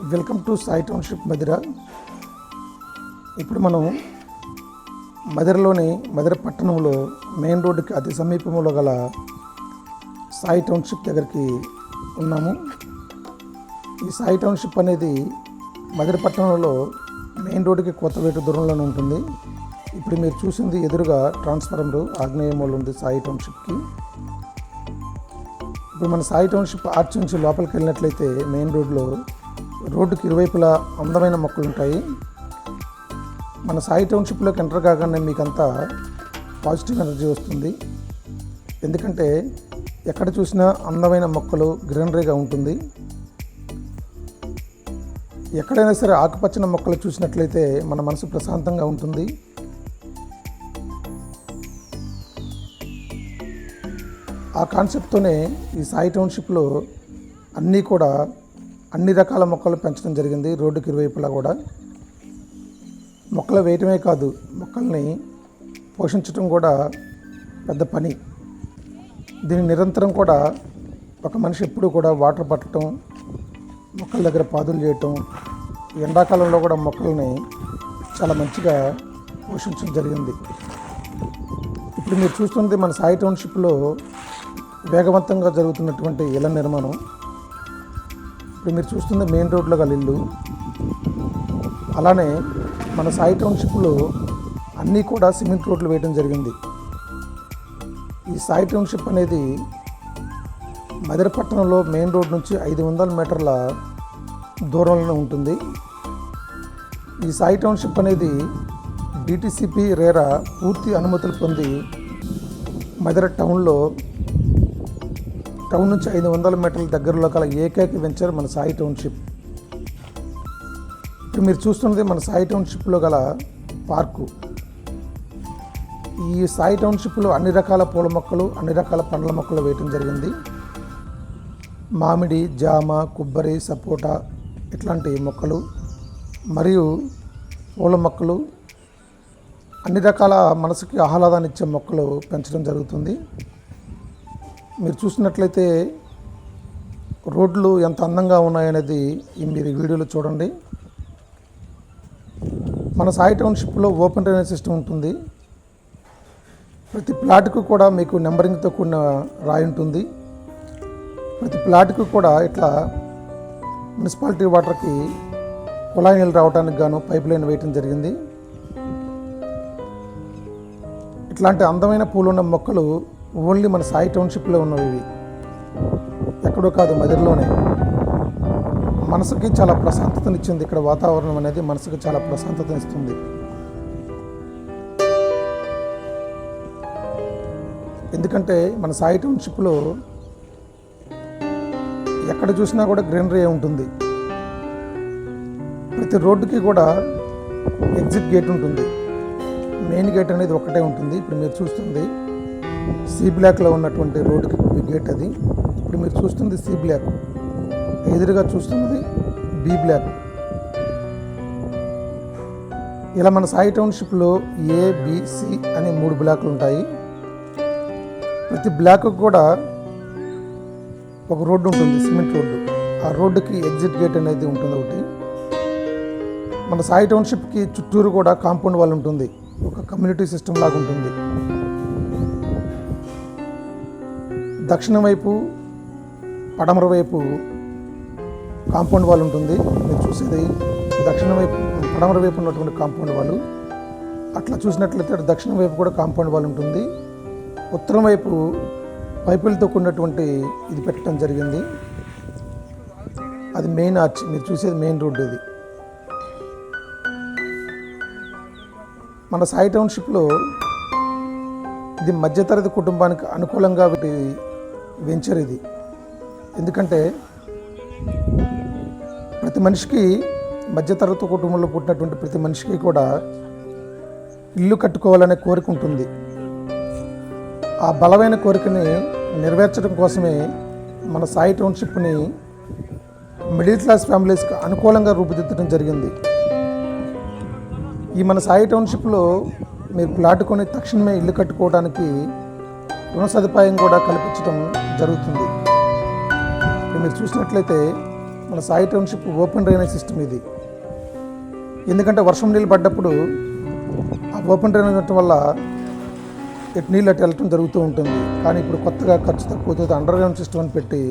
Welcome to Sai township Madira. ఇప్పుడు మనం మదిరలోని మదిర పట్టణంలో మెయిన్ రోడ్డుకి అతి సమీపంలో గల సాయి టౌన్షిప్ దగ్గరికి ఉన్నాము. ఈ సాయి టౌన్షిప్ అనేది మదిర పట్టణంలో మెయిన్ రోడ్డుకి కొత్తపేట దూరంలోనే ఉంటుంది. ఇప్పుడు మీరు చూసింది ఎదురుగా ట్రాన్స్ఫార్మర్ ఆగ్నేయంలో ఉంది సాయి టౌన్షిప్కి. ఇప్పుడు మన సాయి టౌన్షిప్ ఆర్చ్ నుంచి లోపలికి వెళ్ళినట్లయితే మెయిన్ రోడ్డుకి ఇరువైపులా అందమైన మొక్కలు ఉంటాయి. మన సాయి టౌన్షిప్లోకి ఎంటర్ కాగానే మీకంతా పాజిటివ్ ఎనర్జీ వస్తుంది. ఎందుకంటే ఎక్కడ చూసినా అందమైన మొక్కలు, గ్రీనరీగా ఉంటుంది. ఎక్కడైనా సరే ఆకుపచ్చని మొక్కలు చూసినట్లయితే మన మనసు ప్రశాంతంగా ఉంటుంది. ఆ కాన్సెప్ట్తోనే ఈ సాయి టౌన్షిప్లో అన్ని రకాల మొక్కలు పెంచడం జరిగింది. రోడ్డుకి ఇరువైపులా కూడా మొక్కలు వేయటమే కాదు, మొక్కల్ని పోషించడం కూడా పెద్ద పని. దీని నిరంతరం కూడా ఒక మనిషి ఎప్పుడూ కూడా వాటర్ పట్టడం, మొక్కల దగ్గర పాదులు చేయటం, ఎండాకాలంలో కూడా మొక్కల్ని చాలా మంచిగా పోషించడం జరిగింది. ఇప్పుడు మీరు చూస్తున్నది మన సాయి టౌన్షిప్లో వేగవంతంగా జరుగుతున్నటువంటి ఇళ్ల నిర్మాణం. ఇప్పుడు మీరు చూస్తుంది మెయిన్ రోడ్లో గల ఇల్లు. అలానే మన సాయి టౌన్షిప్లో అన్నీ కూడా సిమెంట్ రోడ్లు వేయడం జరిగింది. ఈ సాయి టౌన్షిప్ అనేది మదిరపట్నంలో మెయిన్ రోడ్ నుంచి 500 మీటర్ల దూరంలో ఉంటుంది. ఈ సాయి టౌన్షిప్ అనేది డిటిసిపి రేరా పూర్తి అనుమతులు పొంది మదిర టౌన్ నుంచి 500 మీటర్ల దగ్గరలో గల ఏకైక వెంచర్ మన సాయి టౌన్షిప్. ఇప్పుడు మీరు చూస్తున్నది మన సాయి టౌన్షిప్లో గల పార్కు. ఈ సాయి టౌన్షిప్లో అన్ని రకాల పూల మొక్కలు, అన్ని రకాల పండ్ల మొక్కలు వేయటం జరిగింది. మామిడి, జామ, కొబ్బరి, సపోటా ఇట్లాంటి మొక్కలు మరియు పూల మొక్కలు, అన్ని రకాల మనసుకి ఆహ్లాదాన్ని ఇచ్చే మొక్కలు పెంచడం జరుగుతుంది. మీరు చూసినట్లయితే రోడ్లు ఎంత అందంగా ఉన్నాయనేది మీరు ఈ వీడియోలో చూడండి. మన సాయి టౌన్షిప్లో ఓపెన్ డ్రైనేజ్ సిస్టమ్ ఉంటుంది. ప్రతి ప్లాట్కు కూడా మీకు నెంబరింగ్తో కూడిన రాయి ఉంటుంది. ప్రతి ప్లాట్కు కూడా ఇట్లా మున్సిపాలిటీ వాటర్కి కుళాయి నీళ్ళు రావడానికి గాను పైప్ లైన్ వేయటం జరిగింది. ఇట్లాంటి అందమైన పూలున్న మొక్కలు ఓన్లీ మన సాయి టౌన్షిప్లో ఉన్నవి, ఎక్కడో కాదు, మదిరలోనే. మనసుకి చాలా ప్రశాంతతనిచ్చింది. ఇక్కడ వాతావరణం అనేది మనసుకి చాలా ప్రశాంతతనిస్తుంది. ఎందుకంటే మన సాయి టౌన్షిప్లో ఎక్కడ చూసినా కూడా గ్రీనరీ ఉంటుంది. ప్రతి రోడ్డుకి కూడా ఎగ్జిట్ గేట్ ఉంటుంది. మెయిన్ గేట్ అనేది ఒకటే ఉంటుంది. ఇప్పుడు మీరు చూస్తుంది సి బ్లాక్లో ఉన్నటువంటి రోడ్డుకి గేట్ అది. ఇప్పుడు మీరు చూస్తుంది సి బ్లాక్, ఎదురుగా చూస్తున్నది బి బ్లాక్. ఇలా మన సాయి టౌన్షిప్లో ఏబిసి అనే 3 బ్లాక్లు ఉంటాయి. ప్రతి బ్లాక్ కూడా ఒక రోడ్డు ఉంటుంది, సిమెంట్ రోడ్డు. ఆ రోడ్డుకి ఎగ్జిట్ గేట్ అనేది ఉంటుంది ఒకటి. మన సాయి టౌన్షిప్కి చుట్టూరు కూడా కాంపౌండ్ వాల్ ఉంటుంది, ఒక కమ్యూనిటీ సిస్టమ్ లాగా ఉంటుంది. దక్షిణం వైపు, పడమర వైపు కాంపౌండ్ వాల్ ఉంటుంది. మీరు చూసేది దక్షిణం వైపు, పడమర వైపు ఉన్నటువంటి కాంపౌండ్ వాల్. అట్లా చూసినట్లయితే దక్షిణం వైపు కూడా కాంపౌండ్ వాల్ ఉంటుంది. ఉత్తరం వైపు పైపులతో కూడినటువంటి ఇది పెట్టడం జరిగింది. అది మెయిన్ ఆర్చ్. మీరు చూసేది మెయిన్ రోడ్డు. ఇది మన సాయి టౌన్షిప్లో ఇది మధ్యతరగతి కుటుంబానికి అనుకూలంగా వెంచర్ ఇది. ఎందుకంటే ప్రతి మనిషికి, మధ్యతరగతి కుటుంబంలో పుట్టినటువంటి ప్రతి మనిషికి కూడా ఇల్లు కట్టుకోవాలనే కోరిక ఉంటుంది. ఆ బలమైన కోరికని నెరవేర్చడం కోసమే మన సాయి టౌన్షిప్ని మిడిల్ క్లాస్ ఫ్యామిలీస్కి అనుకూలంగా రూపుదిద్దడం జరిగింది. ఈ మన సాయి టౌన్షిప్లో మీరు ప్లాట్ కొని తక్షణమే ఇల్లు కట్టుకోవడానికి రుణ సదుపాయం కూడా కల్పించడం జరుగుతుంది. మీరు చూసినట్లయితే మన Sai township open drainage system ఇది. ఎందుకంటే వర్షం నీళ్ళు పడ్డప్పుడు ఆ ఓపెన్ డ్రైనేజ్ ఉండటం వల్ల ఎటు నీళ్ళు అటు వెళ్ళటం జరుగుతూ ఉంటుంది. కానీ ఇప్పుడు కొత్తగా ఖర్చు తక్కువతో అండర్ గ్రౌండ్ సిస్టమ్ అని పెట్టి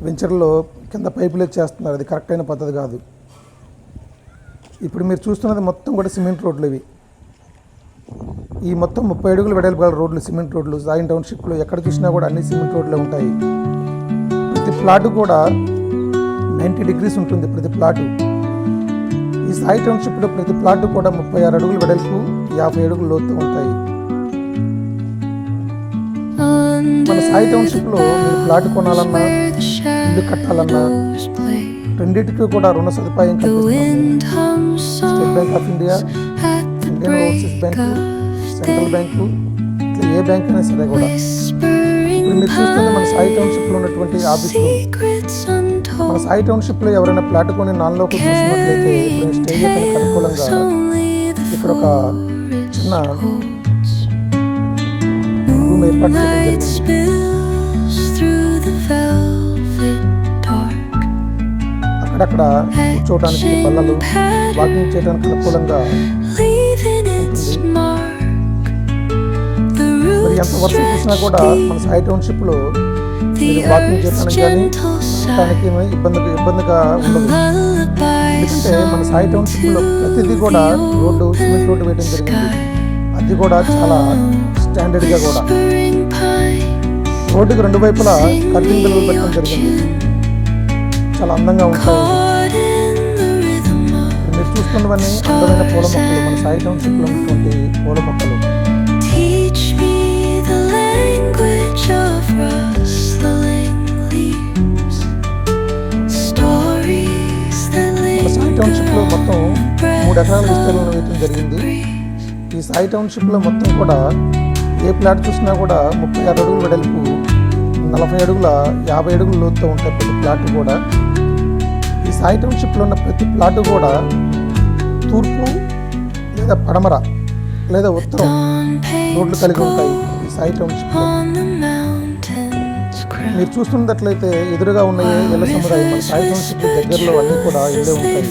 వెంచర్లో కింద పైపులు చేస్తున్నారు. అది కరెక్ట్ అయిన పద్ధతి కాదు. ఇప్పుడు మీరు చూస్తున్నది మొత్తం కూడా సిమెంట్ రోడ్లు ఇవి. ఈ మొత్తం 30 అడుగులు వెడల్పు గల రోడ్లు, సిమెంట్ రోడ్లు. సాయి టౌన్షిప్లో ఎక్కడ చూసినా కూడా అన్ని సిమెంట్ రోడ్లే ఉంటాయి. ప్రతి ప్లాటు కూడా 90 degrees ఉంటుంది ప్రతి ప్లాటు. ఈ సాయి టౌన్షిప్లో ప్రతి ప్లాటు కూడా 36 అడుగులు వెడల్పు, 50 అడుగులు లోతు ఉంటాయి. మన సాయి టౌన్షిప్లో మీరు ప్లాట్ కొనాలన్నా, ఇల్లు కట్టాలన్నా రెండింటికి కూడా రుణ సదుపాయం కల్పిస్తున్నాము. State Bank of India, Indian Overseas Bank, Central Bank, ఇట్లా ఏ బ్యాంక్ అయినా సరే కూడా. ఇప్పుడు మీరు చూస్తుంది మన సాయి టౌన్షిప్లో ఉన్నటువంటి ఆఫీసులు. మన సాయి టౌన్షిప్లో ఎవరైనా ప్లాట్ కొని నాన్లోకి చూసినట్లయితే ఇప్పుడు స్టేజ్ అతనికి అనుకూలంగా ఇక్కడ ఒక చిన్న రూమ్ ఏర్పాటు చేయడం జరిగింది. అక్కడక్కడ కూర్చోవడానికి బల్లలు, వాకింగ్ చేయడానికి అనుకూలంగా ఉంటుంది. మరి ఎంత వర్షం చూసినా కూడా మన సాయి టౌన్షిప్లో మీరు వాకింగ్ చేయడానికి కానీ ఉండటానికి ఇబ్బందిగా ఉండదు. ఎందుకంటే మన సాయి టౌన్షిప్లో ప్రతిదీ కూడా రోడ్డు, సిమెంట్ రోడ్డు వేయడం జరిగింది. అది కూడా చాలా స్టాండర్డ్గా కూడా. రోడ్డుకి రెండు వైపులా కర్టింగ్ బిల్లులు పెట్టడం జరిగింది. చాలా అందంగా ఉంటాయి. మీరు చూస్తున్నవన్నీ అందమైన పూల మొక్కలు, మన సాయి టౌన్షిప్లో ఉన్నటువంటి పూల మొక్కలు. మన సాయి టౌన్షిప్లో మొత్తం 3 ఎకరాల విస్తీర్ణం వేయడం జరిగింది. ఈ సాయి టౌన్షిప్లో మొత్తం కూడా ఏ ప్లాట్ చూసినా కూడా 36 అడుగులు వెడల్పు, 40 అడుగుల 50 అడుగుల లోతుతో ఉంటాయి ప్రతి ప్లాట్ కూడా. ఈ సాయి టౌన్షిప్లో ఉన్న ప్రతి ప్లాటు కూడా తూర్పు లేదా పడమర లేదా ఉత్తరం రోడ్లు కలిగి ఉంటాయి. ఈ సాయి టౌన్షిప్లో మీరు చూస్తున్నట్లయితే ఎదురుగా ఉన్న ఇళ్ల సముదాయం మన సాయి టౌన్షిప్ దగ్గరలో అన్నీ కూడా ఇళ్ళే ఉంటాయి.